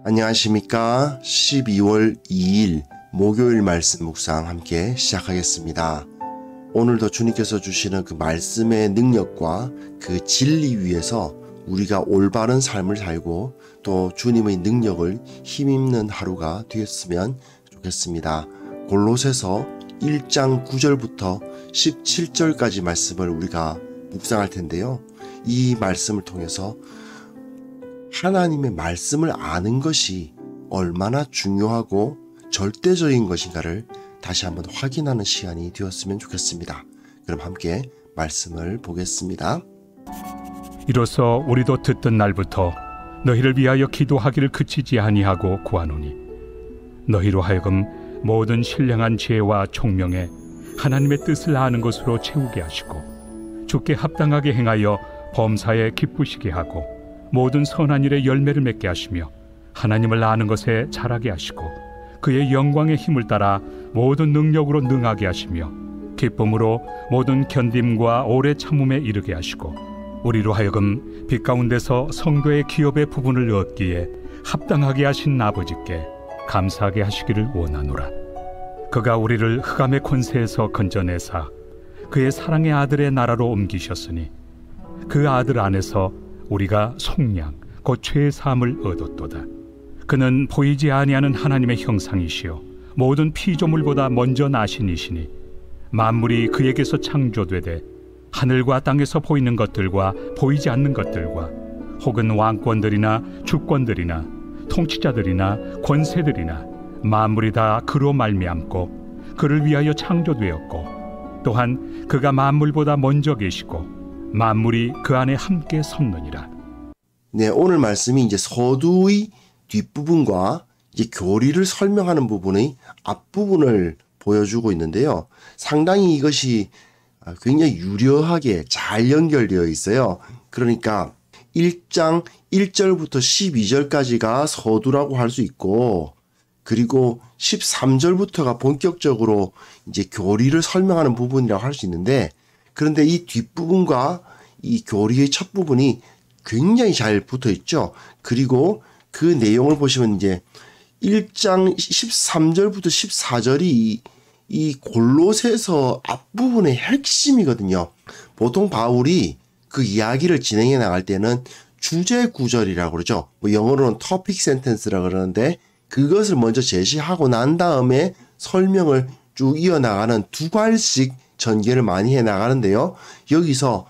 안녕하십니까. 12월 2일 목요일 말씀 묵상 함께 시작하겠습니다. 오늘도 주님께서 주시는 그 말씀의 능력과 그 진리 위에서 우리가 올바른 삶을 살고 또 주님의 능력을 힘입는 하루가 되었으면 좋겠습니다. 골로새서 1장 9절부터 17절까지 말씀을 우리가 묵상할 텐데요. 이 말씀을 통해서 하나님의 말씀을 아는 것이 얼마나 중요하고 절대적인 것인가를 다시 한번 확인하는 시간이 되었으면 좋겠습니다. 그럼 함께 말씀을 보겠습니다. 이로써 우리도 듣던 날부터 너희를 위하여 기도하기를 그치지 아니하고 구하노니 너희로 하여금 모든 신령한 지혜와 총명에 하나님의 뜻을 아는 것으로 채우게 하시고 주께 합당하게 행하여 범사에 기쁘시게 하고 모든 선한 일에 열매를 맺게 하시며 하나님을 아는 것에 자라게 하시고 그의 영광의 힘을 따라 모든 능력으로 능하게 하시며 기쁨으로 모든 견딤과 오래 참음에 이르게 하시고 우리로 하여금 빛 가운데서 성도의 기업의 부분을 얻기에 합당하게 하신 아버지께 감사하게 하시기를 원하노라. 그가 우리를 흑암의 권세에서 건져내사 그의 사랑의 아들의 나라로 옮기셨으니 그 아들 안에서 우리가 속량 곧 죄의 사함을 얻었도다. 그는 보이지 아니하는 하나님의 형상이시요 모든 피조물보다 먼저 나신 이시니 만물이 그에게서 창조되되 하늘과 땅에서 보이는 것들과 보이지 않는 것들과 혹은 왕권들이나 주권들이나 통치자들이나 권세들이나 만물이 다 그로 말미암고 그를 위하여 창조되었고 또한 그가 만물보다 먼저 계시고 만물이 그 안에 함께 섰느니라. 네, 오늘 말씀이 이제 서두의 뒷부분과 이제 교리를 설명하는 부분의 앞부분을 보여주고 있는데요. 상당히 이것이 굉장히 유려하게 잘 연결되어 있어요. 그러니까 1장 1절부터 12절까지가 서두라고 할 수 있고 그리고 13절부터가 본격적으로 이제 교리를 설명하는 부분이라고 할 수 있는데 그런데 이 뒷부분과 이 교리의 첫 부분이 굉장히 잘 붙어 있죠. 그리고 그 내용을 보시면 이제 1장 13절부터 14절이 이 골로새서 앞부분의 핵심이거든요. 보통 바울이 그 이야기를 진행해 나갈 때는 주제 구절이라고 그러죠. 뭐 영어로는 topic sentence라고 그러는데 그것을 먼저 제시하고 난 다음에 설명을 쭉 이어나가는 두 갈씩 전개를 많이 해 나가는데요. 여기서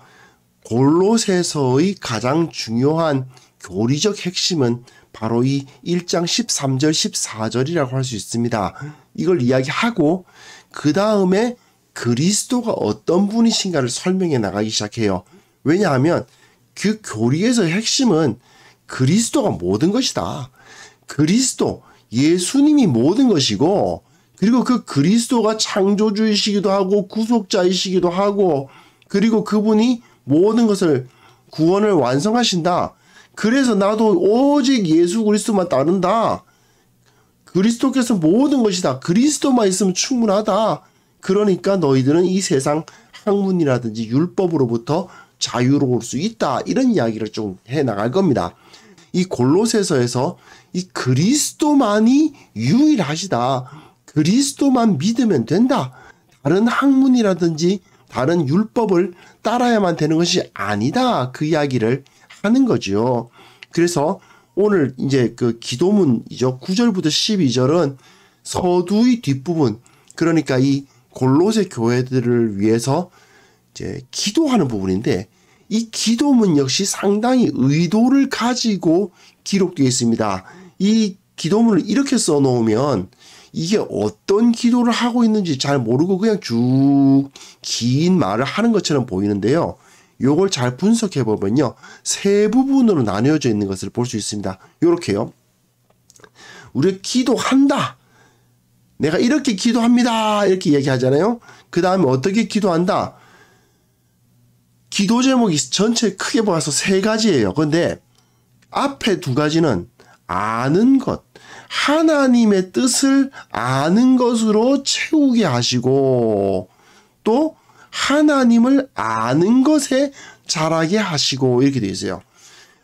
골로새서의 가장 중요한 교리적 핵심은 바로 이 1장 13절 14절이라고 할 수 있습니다. 이걸 이야기하고 그 다음에 그리스도가 어떤 분이신가를 설명해 나가기 시작해요. 왜냐하면 그 교리에서의 핵심은 그리스도가 모든 것이다. 그리스도, 예수님이 모든 것이고 그리고 그 그리스도가 창조주이시기도 하고 구속자이시기도 하고 그리고 그분이 모든 것을 구원을 완성하신다. 그래서 나도 오직 예수 그리스도만 따른다. 그리스도께서 모든 것이다. 그리스도만 있으면 충분하다. 그러니까 너희들은 이 세상 학문이라든지 율법으로부터 자유로울 수 있다. 이런 이야기를 좀 해나갈 겁니다. 이 골로새서에서 이 그리스도만이 유일하시다. 그리스도만 믿으면 된다. 다른 학문이라든지 다른 율법을 따라야만 되는 것이 아니다. 그 이야기를 하는 거죠. 그래서 오늘 이제 그 기도문이죠. 9절부터 12절은 서두의 뒷부분, 그러니까 이 골로새 교회들을 위해서 이제 기도하는 부분인데 이 기도문 역시 상당히 의도를 가지고 기록되어 있습니다. 이 기도문을 이렇게 써놓으면 이게 어떤 기도를 하고 있는지 잘 모르고 그냥 쭉 긴 말을 하는 것처럼 보이는데요. 요걸 잘 분석해 보면요. 세 부분으로 나뉘어져 있는 것을 볼 수 있습니다. 요렇게요. 우리가 기도한다. 내가 이렇게 기도합니다. 이렇게 얘기하잖아요. 그 다음에 어떻게 기도한다. 기도 제목이 전체 크게 봐서 세 가지예요. 그런데 앞에 두 가지는 아는 것, 하나님의 뜻을 아는 것으로 채우게 하시고 또 하나님을 아는 것에 자라게 하시고 이렇게 되어 있어요.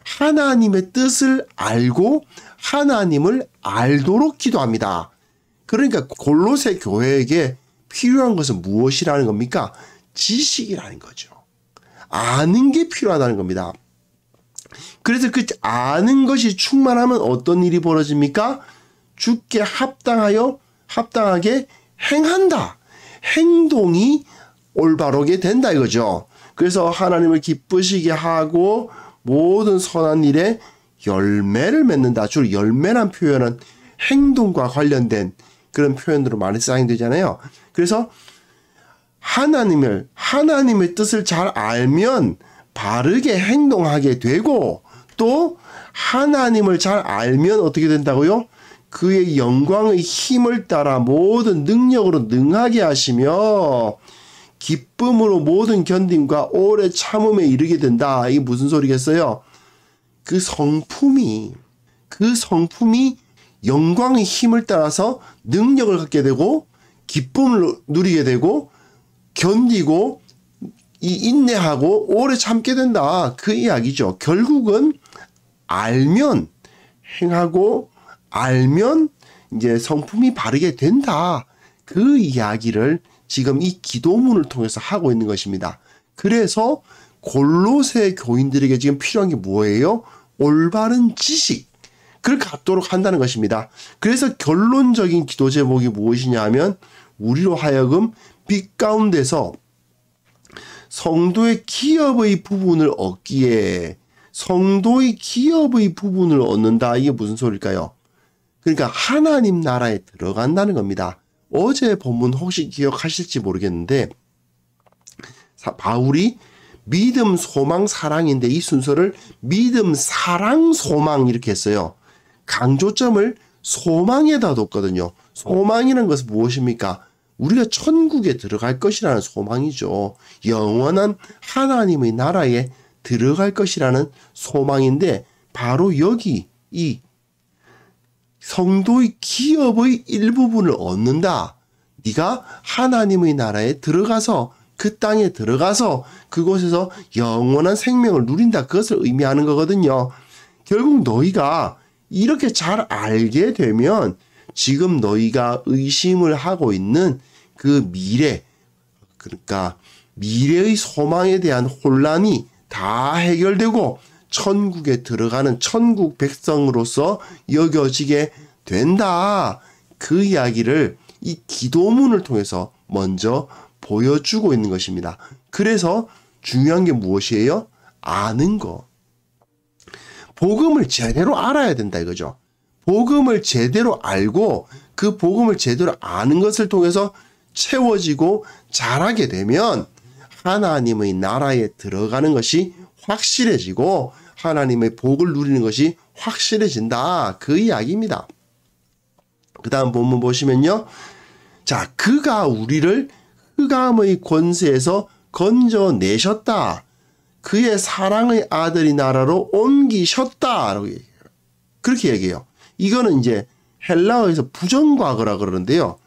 하나님의 뜻을 알고 하나님을 알도록 기도합니다. 그러니까 골로새 교회에게 필요한 것은 무엇이라는 겁니까? 지식이라는 거죠. 아는 게 필요하다는 겁니다. 그래서 그 아는 것이 충만하면 어떤 일이 벌어집니까? 주께 합당하게 행한다. 행동이 올바르게 된다 이거죠. 그래서 하나님을 기쁘시게 하고 모든 선한 일에 열매를 맺는다. 주로 열매란 표현은 행동과 관련된 그런 표현으로 많이 사용되잖아요. 그래서 하나님의 뜻을 잘 알면 바르게 행동하게 되고, 또 하나님을 잘 알면 어떻게 된다고요? 그의 영광의 힘을 따라 모든 능력으로 능하게 하시며 기쁨으로 모든 견딤과 오래 참음에 이르게 된다. 이게 무슨 소리겠어요? 그 성품이 영광의 힘을 따라서 능력을 갖게 되고 기쁨을 누리게 되고 견디고 인내하고 오래 참게 된다. 그 이야기죠. 결국은 알면 행하고 알면 이제 성품이 바르게 된다. 그 이야기를 지금 이 기도문을 통해서 하고 있는 것입니다. 그래서 골로새 교인들에게 지금 필요한 게 뭐예요? 올바른 지식. 그걸 갖도록 한다는 것입니다. 그래서 결론적인 기도 제목이 무엇이냐 하면 우리로 하여금 빛 가운데서 성도의 기업의 부분을 얻기에 성도의 기업의 부분을 얻는다. 이게 무슨 소리일까요? 그러니까 하나님 나라에 들어간다는 겁니다. 어제 본문 혹시 기억하실지 모르겠는데 바울이 믿음, 소망, 사랑인데 이 순서를 믿음, 사랑, 소망 이렇게 했어요. 강조점을 소망에다 뒀거든요. 소망이라는 것은 무엇입니까? 우리가 천국에 들어갈 것이라는 소망이죠. 영원한 하나님의 나라에 들어갈 것이라는 소망인데 바로 여기 이 성도의 기업의 일부분을 얻는다. 네가 하나님의 나라에 들어가서 그 땅에 들어가서 그곳에서 영원한 생명을 누린다. 그것을 의미하는 거거든요. 결국 너희가 이렇게 잘 알게 되면 지금 너희가 의심을 하고 있는 그 미래, 그러니까 미래의 소망에 대한 혼란이 다 해결되고 천국에 들어가는 천국 백성으로서 여겨지게 된다. 그 이야기를 이 기도문을 통해서 먼저 보여주고 있는 것입니다. 그래서 중요한 게 무엇이에요? 아는 거. 복음을 제대로 알아야 된다 이거죠. 복음을 제대로 알고 그 복음을 제대로 아는 것을 통해서 채워지고 자라게 되면 하나님의 나라에 들어가는 것이 확실해지고 하나님의 복을 누리는 것이 확실해진다. 그 이야기입니다. 그 다음 본문 보시면요. 자, 그가 우리를 흑암의 권세에서 건져내셨다. 그의 사랑의 아들이 나라로 옮기셨다. 라고 얘기해요. 그렇게 얘기해요. 이거는 이제 헬라어에서 부정과거라 그러는데요.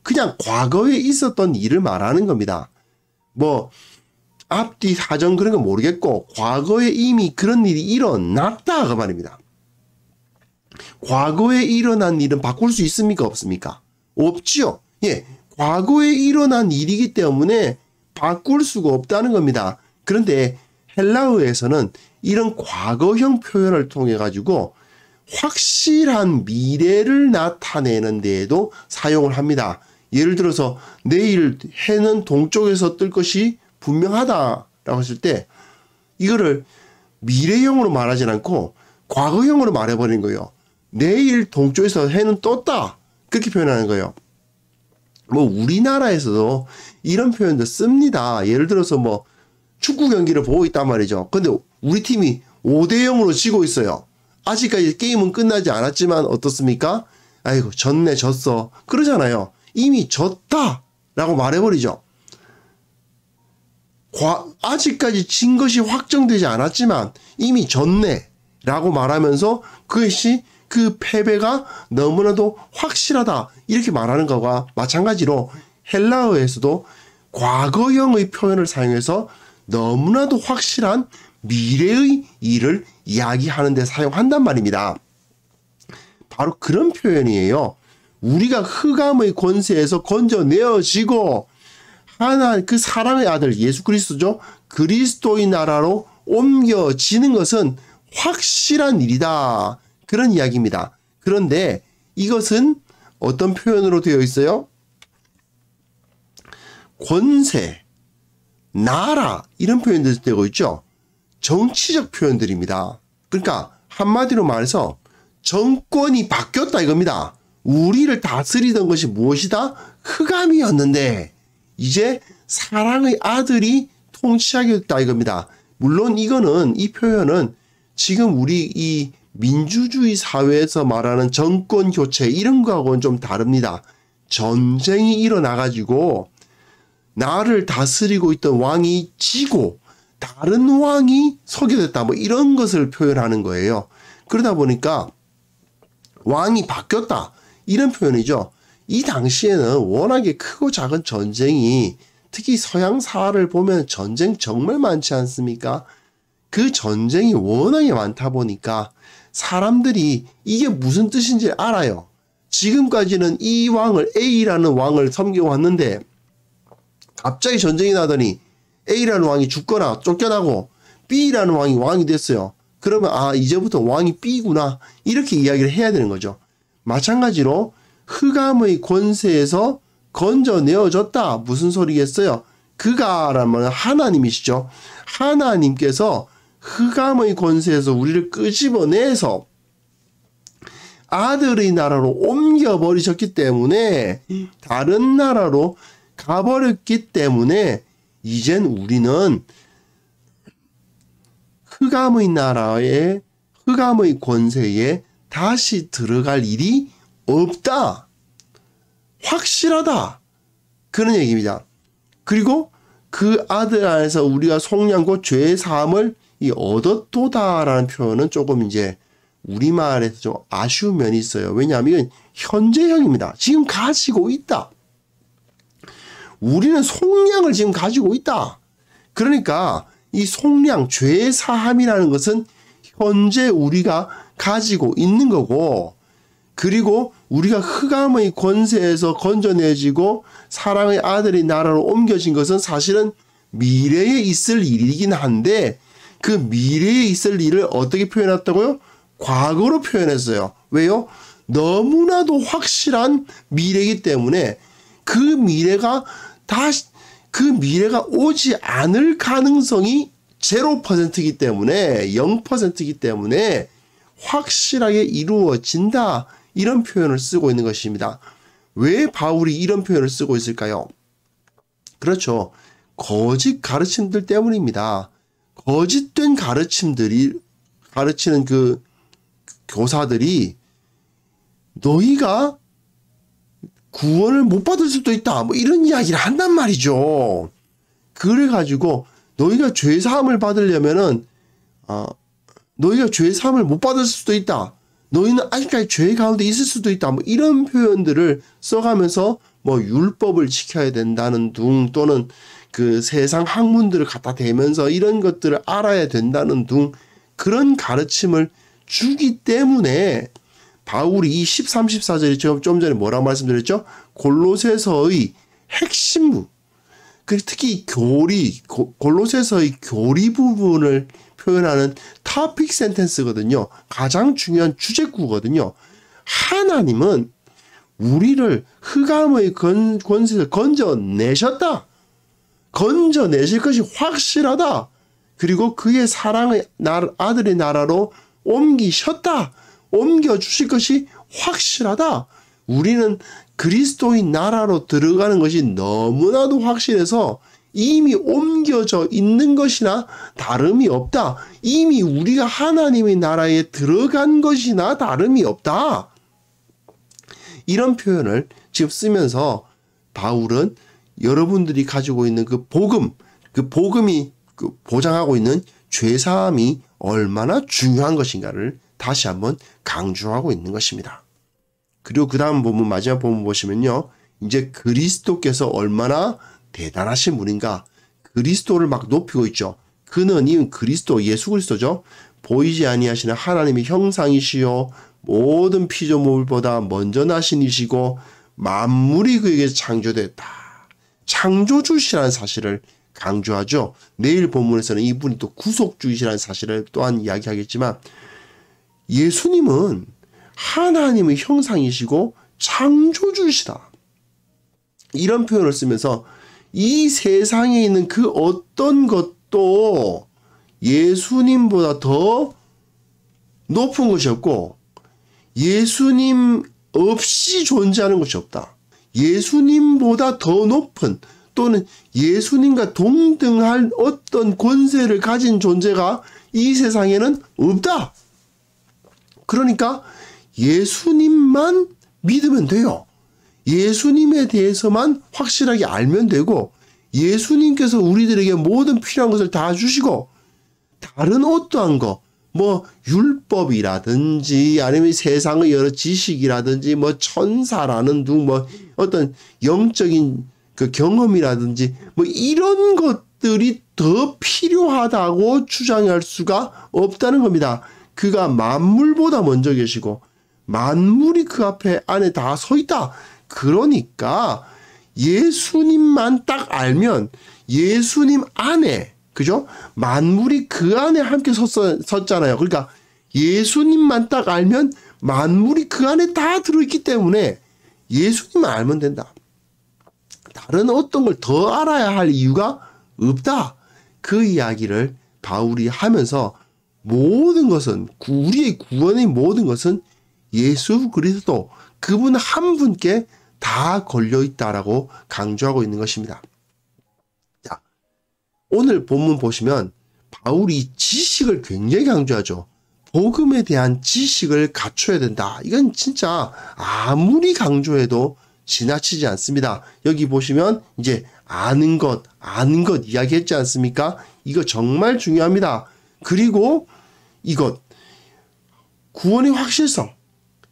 그냥 과거에 있었던 일을 말하는 겁니다. 뭐 앞뒤 사정 그런 거 모르겠고 과거에 이미 그런 일이 일어났다 그 말입니다. 과거에 일어난 일은 바꿀 수 있습니까? 없습니까? 없지요. 예, 과거에 일어난 일이기 때문에 바꿀 수가 없다는 겁니다. 그런데 헬라어에서는 이런 과거형 표현을 통해 가지고 확실한 미래를 나타내는 데에도 사용을 합니다. 예를 들어서 내일 해는 동쪽에서 뜰 것이 분명하다라고 했을 때 이거를 미래형으로 말하지 않고 과거형으로 말해버린 거예요. 내일 동쪽에서 해는 떴다. 그렇게 표현하는 거예요. 뭐 우리나라에서도 이런 표현도 씁니다. 예를 들어서 뭐 축구 경기를 보고 있단 말이죠. 근데 우리 팀이 5대0으로 지고 있어요. 아직까지 게임은 끝나지 않았지만 어떻습니까? 아이고 졌네 졌어 그러잖아요. 이미 졌다라고 말해버리죠. 아직까지 진 것이 확정되지 않았지만 이미 졌네라고 말하면서 그것이 그 패배가 너무나도 확실하다 이렇게 말하는 것과 마찬가지로 헬라어에서도 과거형의 표현을 사용해서 너무나도 확실한 미래의 일을 이야기하는 데 사용한단 말입니다. 바로 그런 표현이에요. 우리가 흑암의 권세에서 건져내어지고 그 사랑의 아들 예수 그리스도죠. 그리스도의 나라로 옮겨지는 것은 확실한 일이다. 그런 이야기입니다. 그런데 이것은 어떤 표현으로 되어 있어요? 권세, 나라 이런 표현들이 되고 있죠. 정치적 표현들입니다. 그러니까 한마디로 말해서 정권이 바뀌었다 이겁니다. 우리를 다스리던 것이 무엇이다? 흑암이었는데 이제 사랑의 아들이 통치하게 됐다 이겁니다. 물론 이 표현은 지금 우리 이 민주주의 사회에서 말하는 정권 교체 이런 거하고는 좀 다릅니다. 전쟁이 일어나가지고 나를 다스리고 있던 왕이 지고 다른 왕이 서게 됐다 뭐 이런 것을 표현하는 거예요. 그러다 보니까 왕이 바뀌었다 이런 표현이죠. 이 당시에는 워낙에 크고 작은 전쟁이 특히 서양사를 보면 전쟁 정말 많지 않습니까? 그 전쟁이 워낙에 많다 보니까 사람들이 이게 무슨 뜻인지 알아요. 지금까지는 이 왕을 A라는 왕을 섬겨왔는데 갑자기 전쟁이 나더니 A라는 왕이 죽거나 쫓겨나고 B라는 왕이 됐어요. 그러면 이제부터 왕이 B구나 이렇게 이야기를 해야 되는 거죠. 마찬가지로 흑암의 권세에서 건져내어졌다. 무슨 소리겠어요? 그가라면 하나님이시죠. 하나님께서 흑암의 권세에서 우리를 끄집어내서 아들의 나라로 옮겨버리셨기 때문에 다른 나라로 가버렸기 때문에 이젠 우리는 흑암의 나라에 흑암의 권세에 다시 들어갈 일이 없다. 확실하다. 그런 얘기입니다. 그리고 그 아들 안에서 우리가 속량 곧 죄의 사함을 얻었도다라는 표현은 조금 이제 우리말에서 좀 아쉬운 면이 있어요. 왜냐하면 현재형입니다. 지금 가지고 있다. 우리는 속량을 지금 가지고 있다. 그러니까 이 속량, 죄의 사함이라는 것은 현재 우리가 가지고 있는 거고 그리고 우리가 흑암의 권세에서 건져내지고 사랑의 아들의 나라로 옮겨진 것은 사실은 미래에 있을 일이긴 한데 그 미래에 있을 일을 어떻게 표현했다고요? 과거로 표현했어요. 왜요? 너무나도 확실한 미래이기 때문에 그 미래가 오지 않을 가능성이 0%이기 때문에 0%이기 때문에 확실하게 이루어진다. 이런 표현을 쓰고 있는 것입니다. 왜 바울이 이런 표현을 쓰고 있을까요? 그렇죠. 거짓 가르침들 때문입니다. 거짓된 가르치는 그 교사들이 너희가 구원을 못 받을 수도 있다. 뭐 이런 이야기를 한단 말이죠. 그래가지고 너희가 죄사함을 받으려면은 너희가 죄사함을 못 받을 수도 있다. 너희는 아직까지 죄 가운데 있을 수도 있다. 뭐 이런 표현들을 써가면서 뭐 율법을 지켜야 된다는 둥 또는 그 세상 학문들을 갖다 대면서 이런 것들을 알아야 된다는 둥 그런 가르침을 주기 때문에 바울이 이 13, 14절이 좀 전에 뭐라고 말씀드렸죠? 골로새서의 핵심부 특히 골로새서의 교리 부분을 표현하는 토픽 센텐스거든요. 가장 중요한 주제구거든요. 하나님은 우리를 흑암의 권세에서 건져내셨다. 건져내실 것이 확실하다. 그리고 그의 사랑의 아들의 나라로 옮기셨다. 옮겨주실 것이 확실하다. 우리는 그리스도의 나라로 들어가는 것이 너무나도 확실해서 이미 옮겨져 있는 것이나 다름이 없다. 이미 우리가 하나님의 나라에 들어간 것이나 다름이 없다. 이런 표현을 지금 쓰면서 바울은 여러분들이 가지고 있는 그 복음이 보장하고 있는 죄사함이 얼마나 중요한 것인가를 다시 한번 강조하고 있는 것입니다. 그리고 그 다음 본문 마지막 본문 보시면요. 이제 그리스도께서 얼마나 대단하신 분인가. 그리스도를 막 높이고 있죠. 그는 이 그리스도 예수 그리스도죠. 보이지 아니하시는 하나님의 형상이시요 모든 피조물보다 먼저 나신 이시고 만물이 그에게서 창조됐다. 창조주시라는 사실을 강조하죠. 내일 본문에서는 이분이 또 구속주이시라는 사실을 또한 이야기하겠지만 예수님은 하나님의 형상이시고 창조주시다. 이런 표현을 쓰면서 이 세상에 있는 그 어떤 것도 예수님보다 더 높은 것이 없고 예수님 없이 존재하는 것이 없다. 예수님보다 더 높은 또는 예수님과 동등할 어떤 권세를 가진 존재가 이 세상에는 없다. 그러니까 예수님만 믿으면 돼요. 예수님에 대해서만 확실하게 알면 되고 예수님께서 우리들에게 모든 필요한 것을 다 주시고 다른 어떠한 거 뭐 율법이라든지 아니면 세상의 여러 지식이라든지 뭐 천사라는 둥 뭐 어떤 영적인 그 경험이라든지 뭐 이런 것들이 더 필요하다고 주장할 수가 없다는 겁니다. 그가 만물보다 먼저 계시고 만물이 그 앞에 안에 다 서 있다. 그러니까 예수님만 딱 알면 예수님 안에 그죠? 만물이 그 안에 함께 섰잖아요. 그러니까 예수님만 딱 알면 만물이 그 안에 다 들어있기 때문에 예수님만 알면 된다. 다른 어떤 걸 더 알아야 할 이유가 없다. 그 이야기를 바울이 하면서 모든 것은 우리의 구원의 모든 것은 예수 그리스도 그분 한 분께 다 걸려있다라고 강조하고 있는 것입니다. 자, 오늘 본문 보시면 바울이 지식을 굉장히 강조하죠. 복음에 대한 지식을 갖춰야 된다. 이건 진짜 아무리 강조해도 지나치지 않습니다. 여기 보시면 이제 아는 것 이야기했지 않습니까? 이거 정말 중요합니다. 그리고 이것 구원의 확실성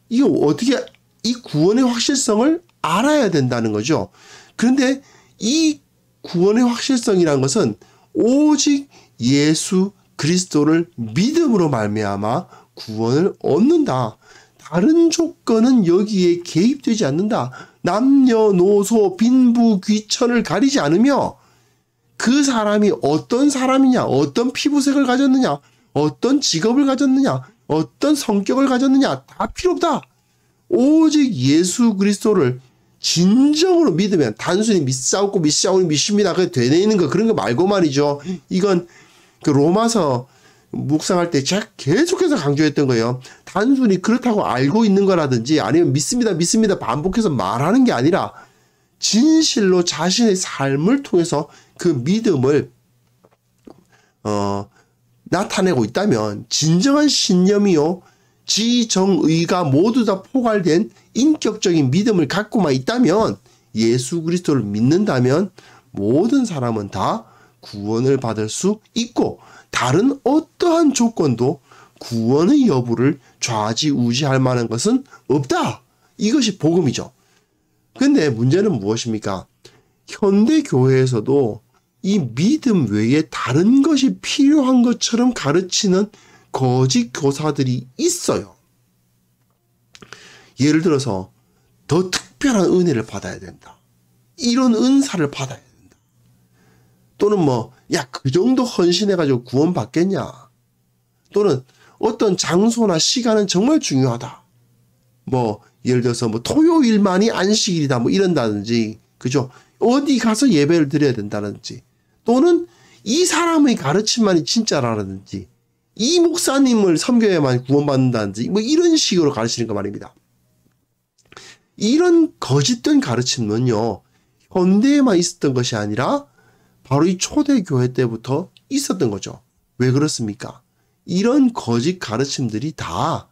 이거 어떻게 이 구원의 확실성을 알아야 된다는 거죠. 그런데 이 구원의 확실성이라는 것은 오직 예수 그리스도를 믿음으로 말미암아 구원을 얻는다. 다른 조건은 여기에 개입되지 않는다. 남녀노소 빈부 귀천을 가리지 않으며 그 사람이 어떤 사람이냐, 어떤 피부색을 가졌느냐, 어떤 직업을 가졌느냐, 어떤 성격을 가졌느냐 다 필요 없다. 오직 예수 그리스도를 진정으로 믿으면 단순히 믿사옵고 믿습니다. 그게 되뇌 있는 거 그런 거 말고 말이죠. 이건 그 로마서 묵상할 때 제가 계속해서 강조했던 거예요. 단순히 그렇다고 알고 있는 거라든지 아니면 믿습니다 반복해서 말하는 게 아니라 진실로 자신의 삶을 통해서 그 믿음을 나타내고 있다면 진정한 신념이요 지정의가 모두 다 포괄된 인격적인 믿음을 갖고만 있다면 예수 그리스도를 믿는다면 모든 사람은 다 구원을 받을 수 있고 다른 어떠한 조건도 구원의 여부를 좌지우지할 만한 것은 없다. 이것이 복음이죠. 근데 문제는 무엇입니까? 현대 교회에서도 이 믿음 외에 다른 것이 필요한 것처럼 가르치는 거짓 교사들이 있어요. 예를 들어서 더 특별한 은혜를 받아야 된다. 이런 은사를 받아야 된다. 또는 그 정도 헌신해가지고 구원 받겠냐. 또는 어떤 장소나 시간은 정말 중요하다. 예를 들어서 토요일만이 안식일이다. 이런다든지, 그죠? 어디 가서 예배를 드려야 된다든지. 또는 이 사람의 가르침만이 진짜라든지. 이 목사님을 섬겨야만 구원받는다든지. 이런 식으로 가르치는 거 말입니다. 이런 거짓된 가르침은요, 현대에만 있었던 것이 아니라 바로 이 초대교회 때부터 있었던 거죠. 왜 그렇습니까? 이런 거짓 가르침들이 다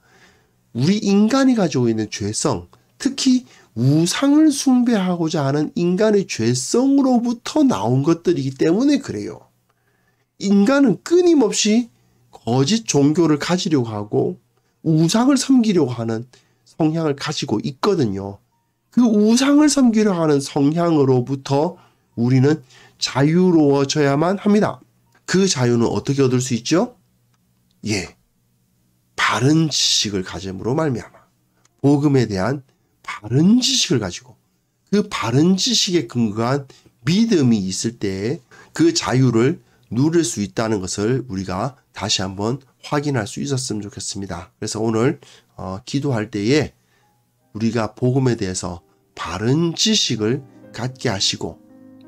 우리 인간이 가지고 있는 죄성, 특히 우상을 숭배하고자 하는 인간의 죄성으로부터 나온 것들이기 때문에 그래요. 인간은 끊임없이 거짓 종교를 가지려고 하고 우상을 섬기려고 하는 성향을 가지고 있거든요. 그 우상을 섬기려 하는 성향으로부터 우리는 자유로워져야만 합니다. 그 자유는 어떻게 얻을 수 있죠? 예, 바른 지식을 가짐으로 말미암아 복음에 대한 바른 지식을 가지고 그 바른 지식에 근거한 믿음이 있을 때에 그 자유를 누릴 수 있다는 것을 우리가 다시 한번 확인할 수 있었으면 좋겠습니다. 그래서 오늘 기도할 때에 우리가 복음에 대해서 바른 지식을 갖게 하시고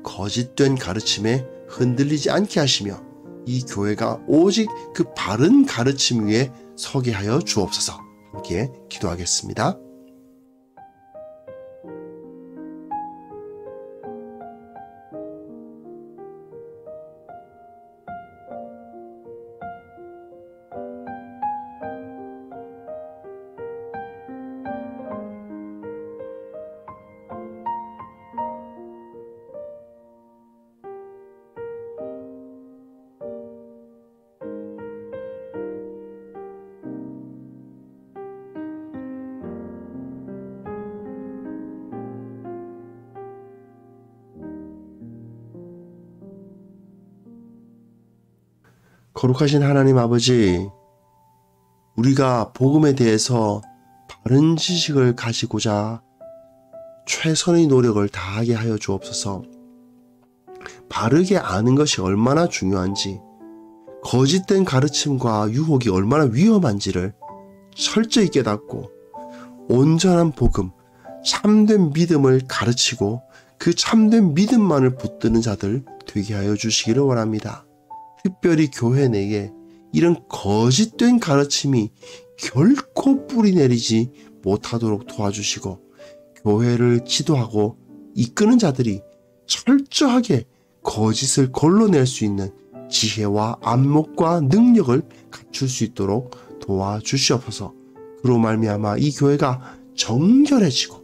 거짓된 가르침에 흔들리지 않게 하시며 이 교회가 오직 그 바른 가르침 위에 서게 하여 주옵소서. 함께 기도하겠습니다. 거룩하신 하나님 아버지, 우리가 복음에 대해서 바른 지식을 가지고자 최선의 노력을 다하게 하여 주옵소서. 바르게 아는 것이 얼마나 중요한지, 거짓된 가르침과 유혹이 얼마나 위험한지를 철저히 깨닫고 온전한 복음, 참된 믿음을 가르치고 그 참된 믿음만을 붙드는 자들 되게 하여 주시기를 원합니다. 특별히 교회 내에 이런 거짓된 가르침이 결코 뿌리내리지 못하도록 도와주시고 교회를 지도하고 이끄는 자들이 철저하게 거짓을 걸러낼 수 있는 지혜와 안목과 능력을 갖출 수 있도록 도와주시옵소서. 그로 말미암아 이 교회가 정결해지고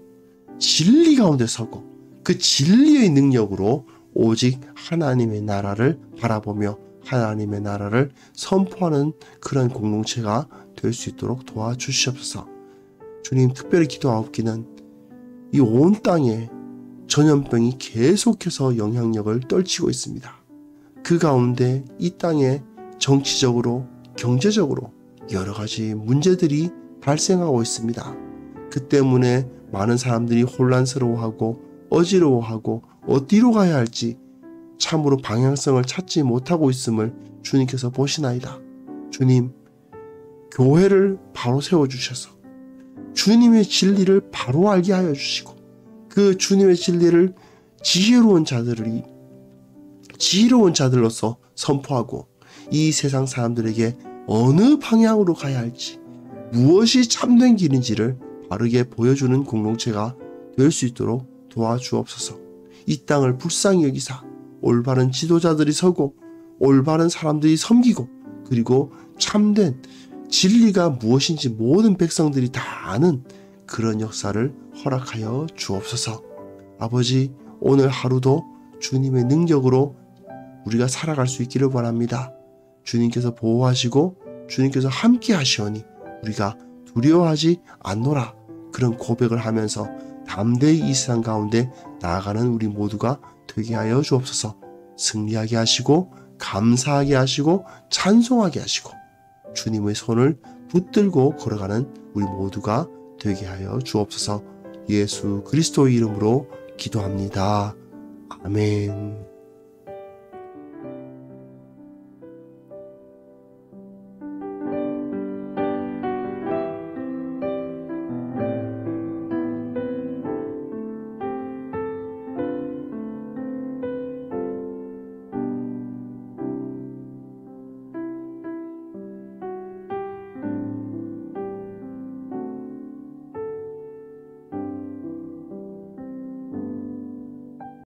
진리 가운데 서고 그 진리의 능력으로 오직 하나님의 나라를 바라보며 하나님의 나라를 선포하는 그런 공동체가 될 수 있도록 도와주시옵소서. 주님, 특별히 기도하옵기는 이 온 땅에 전염병이 계속해서 영향력을 떨치고 있습니다. 그 가운데 이 땅에 정치적으로, 경제적으로 여러 가지 문제들이 발생하고 있습니다. 그 때문에 많은 사람들이 혼란스러워하고 어지러워하고 어디로 가야 할지 참으로 방향성을 찾지 못하고 있음을 주님께서 보시나이다. 주님, 교회를 바로 세워주셔서 주님의 진리를 바로 알게 하여 주시고 그 주님의 진리를 지혜로운 자들로서 선포하고 이 세상 사람들에게 어느 방향으로 가야 할지 무엇이 참된 길인지를 바르게 보여주는 공동체가 될 수 있도록 도와주옵소서. 이 땅을 불쌍히 여기사 올바른 지도자들이 서고 올바른 사람들이 섬기고 그리고 참된 진리가 무엇인지 모든 백성들이 다 아는 그런 역사를 허락하여 주옵소서. 아버지, 오늘 하루도 주님의 능력으로 우리가 살아갈 수 있기를 원합니다. 주님께서 보호하시고 주님께서 함께 하시오니 우리가 두려워하지 않노라. 그런 고백을 하면서 담대히 이 세상 가운데 나아가는 우리 모두가 되게 하여 주옵소서. 승리하게 하시고 감사하게 하시고 찬송하게 하시고 주님의 손을 붙들고 걸어가는 우리 모두가 되게 하여 주옵소서. 예수 그리스도의 이름으로 기도합니다. 아멘.